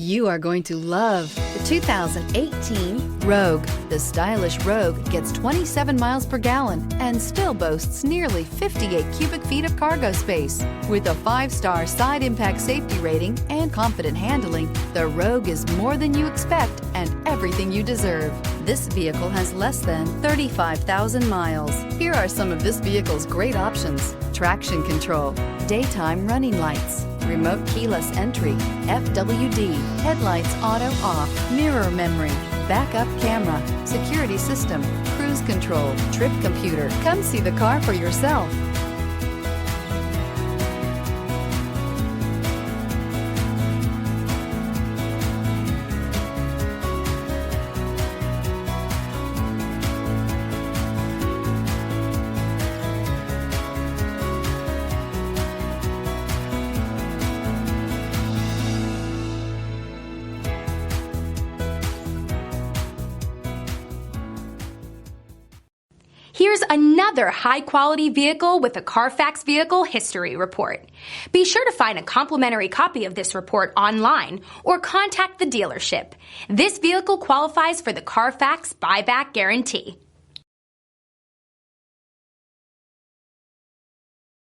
You are going to love the 2018 Rogue. The stylish Rogue gets 27 miles per gallon and still boasts nearly 58 cubic feet of cargo space. With a 5-star side impact safety rating and confident handling, the Rogue is more than you expect and everything you deserve. This vehicle has less than 35,000 miles. Here are some of this vehicle's great options: traction control, daytime running lights, remote keyless entry, FWD, headlights auto off, mirror memory, backup camera, security system, cruise control, trip computer. Come see the car for yourself. Here's another high-quality vehicle with a Carfax Vehicle History Report. Be sure to find a complimentary copy of this report online or contact the dealership. This vehicle qualifies for the Carfax Buyback Guarantee.